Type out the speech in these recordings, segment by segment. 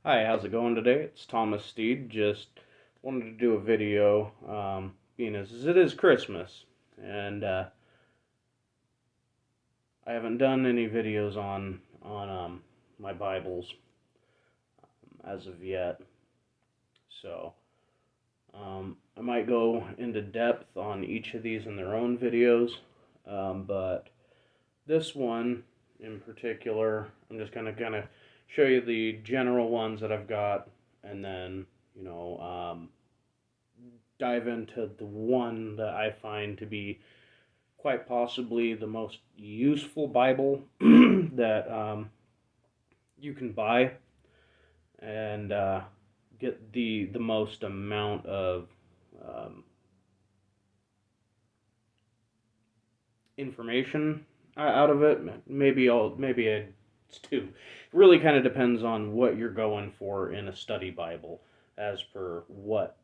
Hi, how's it going today? It's Thomas Steed. Just wanted to do a video, being as it is Christmas, and I haven't done any videos on my Bibles as of yet. So I might go into depth on each of these in their own videos, but this one in particular, I'm just gonna kind of show you the general ones that I've got, and then dive into the one that I find to be quite possibly the most useful Bible that you can buy and get the most amount of information out of it. Maybe it's two. It really kind of depends on what you're going for in a study Bible, as per what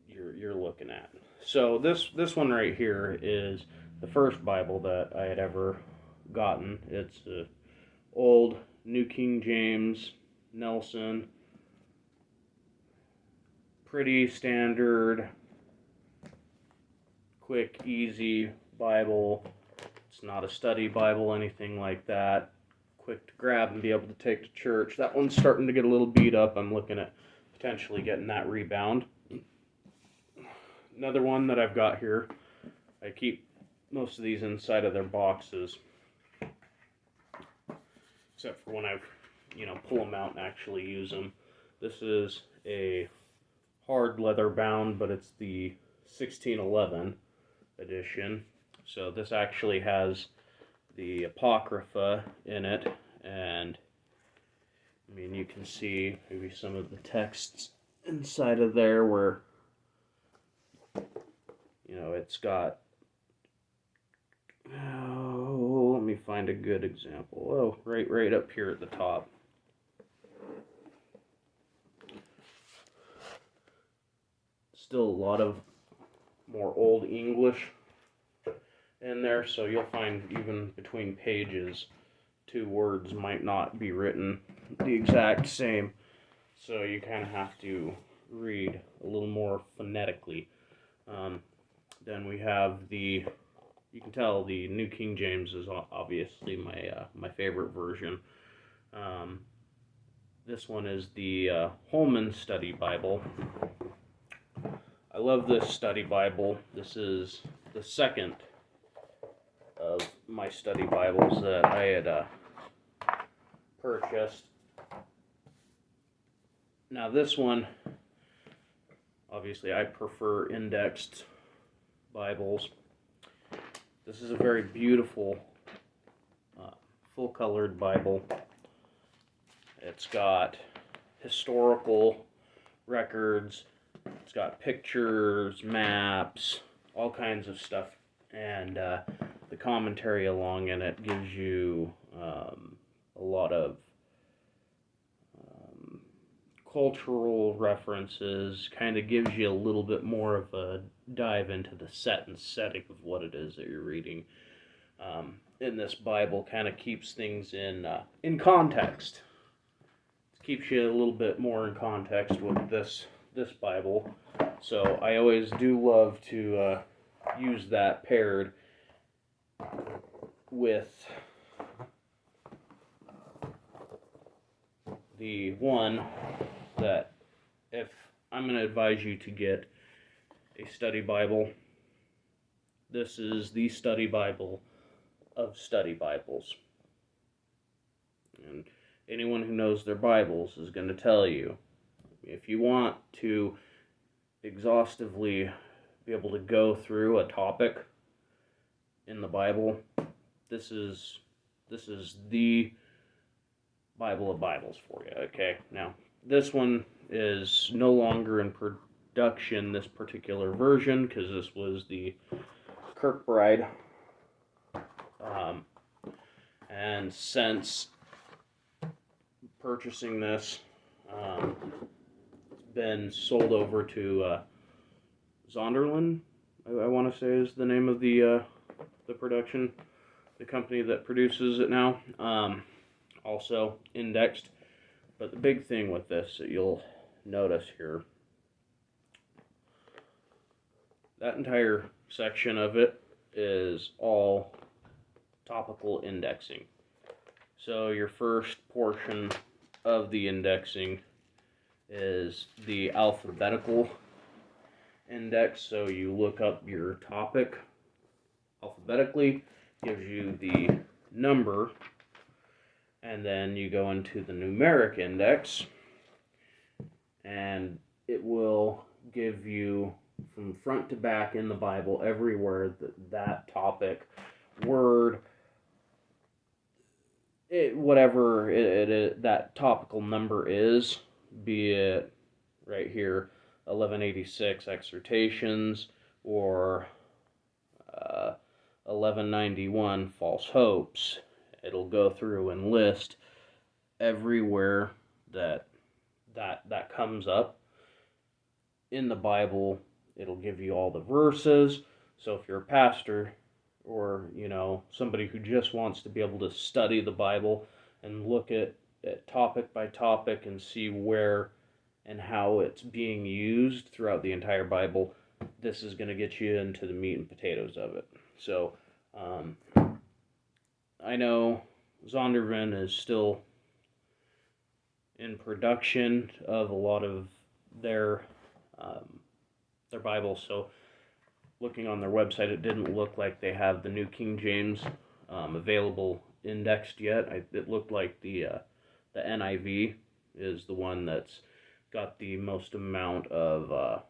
you're looking at. So this one right here is the first Bible that I had ever gotten. It's a old New King James Nelson, pretty standard, quick, easy Bible. It's not a study Bible, anything like that. Quick to grab and be able to take to church. That one's starting to get a little beat up. I'm looking at potentially getting that rebound. Another one that I've got here, I keep most of these inside of their boxes, except for when I pull them out and actually use them. This is a hard leather bound, but it's the 1611 edition. So this actually has the Apocrypha in it, and I mean, you can see maybe some of the texts inside of there where it's got, let me find a good example. Right up here at the top. Still a lot of more Old English in there, so you'll find even between pages, two words might not be written the exact same, so you kind of have to read a little more phonetically. Then we have you can tell the New King James is obviously my favorite version. This one is the Holman Study Bible. I love this study Bible. This is the second of my study Bibles that I had purchased. Now this one, obviously I prefer indexed Bibles. This is a very beautiful, full-colored Bible. It's got historical records, it's got pictures, maps, all kinds of stuff, and the commentary along in it gives you a lot of cultural references, kind of gives you a little bit more of a dive into the setting of what it is that you're reading. In this Bible, kind of keeps things in context. It keeps you a little bit more in context with this Bible. So I always do love to use that paired with the one that, if I'm going to advise you to get a study Bible, this is the study Bible of study Bibles. And anyone who knows their Bibles is going to tell you, if you want to exhaustively be able to go through a topic in the Bible, this is the Bible of Bibles for you. Okay, now this one is no longer in production, this particular version, because this was the Kirkbride, and since purchasing this, it's been sold over to Zonderland, I want to say is the name of the company that produces it now. Also indexed. But the big thing with this that you'll notice here, that entire section of it is all topical indexing. So your first portion of the indexing is the alphabetical index. So you look up your topic alphabetically, gives you the number, and then you go into the numeric index, and it will give you from front to back in the Bible everywhere that topic, word, whatever that topical number is, be it right here 1186 exhortations or 1191 false hopes. It'll go through and list everywhere that comes up in the Bible. It'll give you all the verses. So if you're a pastor or, somebody who just wants to be able to study the Bible and look at topic by topic and see where and how it's being used throughout the entire Bible, this is going to get you into the meat and potatoes of it. So, I know Zondervan is still in production of a lot of their Bibles. So, looking on their website, it didn't look like they have the New King James available indexed yet. It looked like the NIV is the one that's got the most amount of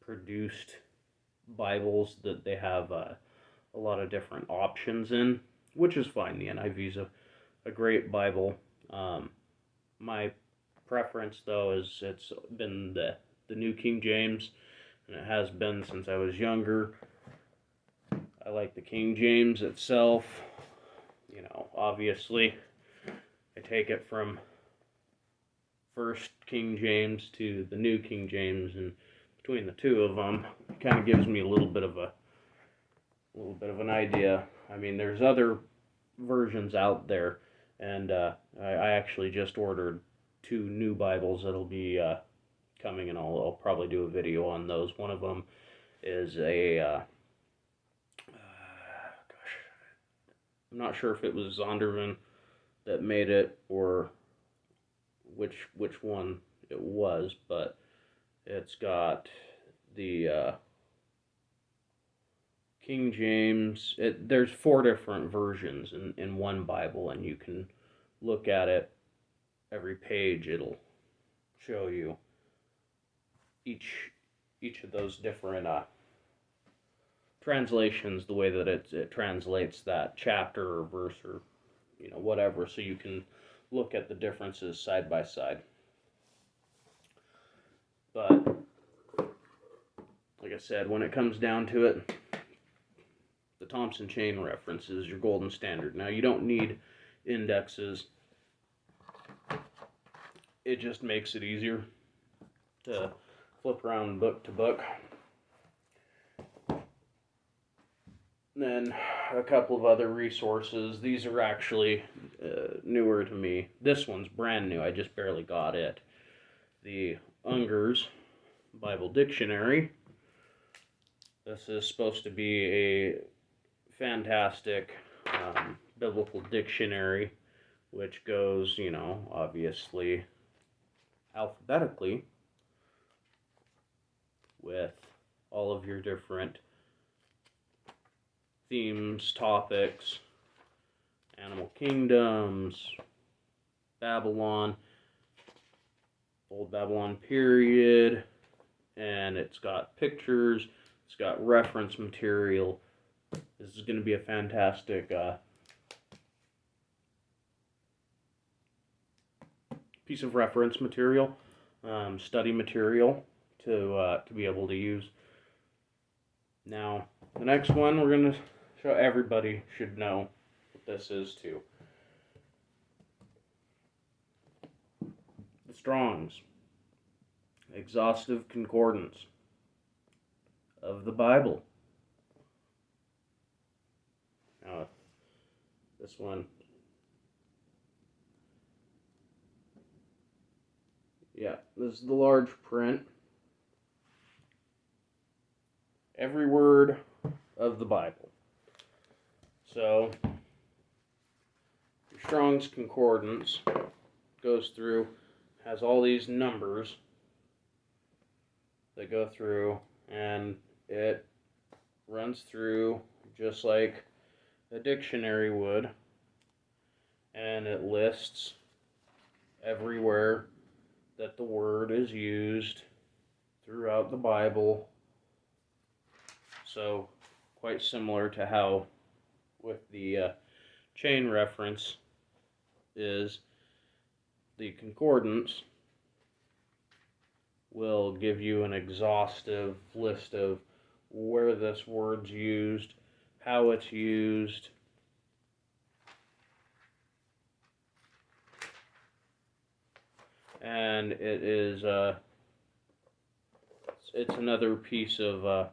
produced Bibles that they have a lot of different options in, which is fine. The NIV is a great Bible. My preference, though, is it's been the New King James, and it has been since I was younger. I like the King James itself. Obviously, I take it from First King James to the New King James, and between the two of them, it kind of gives me a little bit of an idea. I mean, there's other versions out there, and I actually just ordered 2 new Bibles that'll be coming, and I'll probably do a video on those. One of them is I'm not sure if it was Zondervan that made it or which one it was, but it's got the King James. There's 4 different versions in one Bible, and you can look at it. Every page it'll show you each of those different translations, the way that it translates that chapter or verse or whatever, so you can look at the differences side by side. But like I said, when it comes down to it, the Thompson chain reference is your golden standard. Now, you don't need indexes. It just makes it easier to flip around book to book. Then a couple of other resources. These are actually newer to me. This one's brand new. I just barely got it. The Unger's Bible Dictionary. This is supposed to be a fantastic biblical dictionary, which goes, obviously alphabetically with all of your different themes, topics, animal kingdoms, Babylon, Old Babylon period, and it's got pictures, it's got reference material. This is going to be a fantastic piece of reference material, study material to be able to use. Now, the next one we're going to show, everybody should know what this is too. The Strong's Exhaustive Concordance of the Bible. Now, this one Yeah, this is the large print. Every word of the Bible. So, your Strong's Concordance goes through, has all these numbers that go through, and it runs through just like a dictionary would, and it lists everywhere that the word is used throughout the Bible. So, quite similar to how with the chain reference is, the concordance will give you an exhaustive list of where this word's used, how it's used, and it is it's another piece of the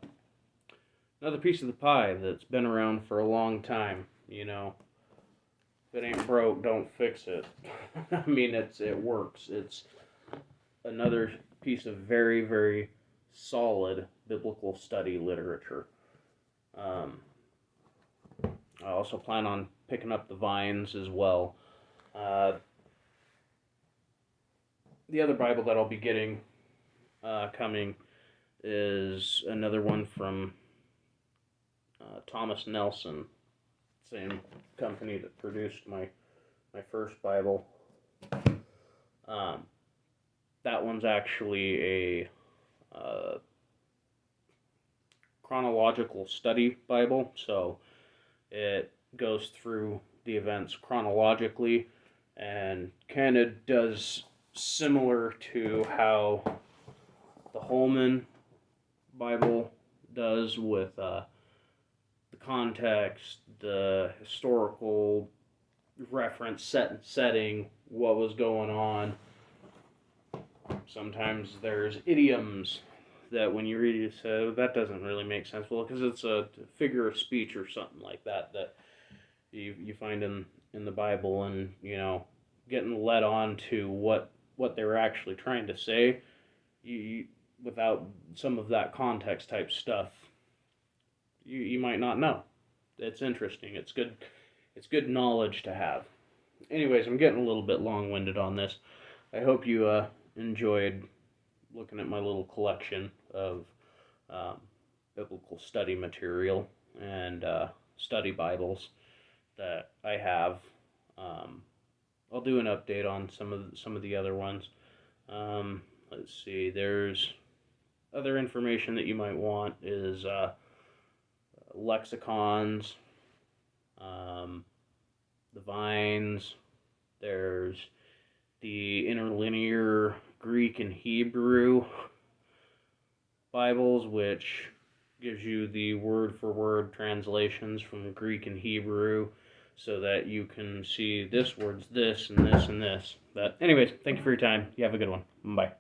pie that's been around for a long time. You know, if it ain't broke, don't fix it. I mean, it works. It's another piece of very, very solid biblical study literature. I also plan on picking up the Vines as well. The other Bible that I'll be getting coming is another one from Thomas Nelson, same company that produced my first Bible. That one's actually a chronological study Bible, so it goes through the events chronologically and kind of does similar to how the Holman Bible does with the context, the historical reference, setting, what was going on. Sometimes there's idioms that when you read it, say, that doesn't really make sense. Well, because it's a figure of speech or something like that you find in the Bible, and, you know, getting led on to what they were actually trying to say, you without some of that context type stuff, you might not know. It's interesting. It's good knowledge to have. Anyways, I'm getting a little bit long-winded on this. I hope you enjoyed looking at my little collection of biblical study material and study Bibles that I have. I'll do an update on some of the other ones. Let's see. There's other information that you might want is lexicons, the Vines. There's the interlinear Greek and Hebrew Bibles, which gives you the word-for-word translations from Greek and Hebrew, so that you can see this word's this and this and this. But anyways, thank you for your time. You have a good one. Bye.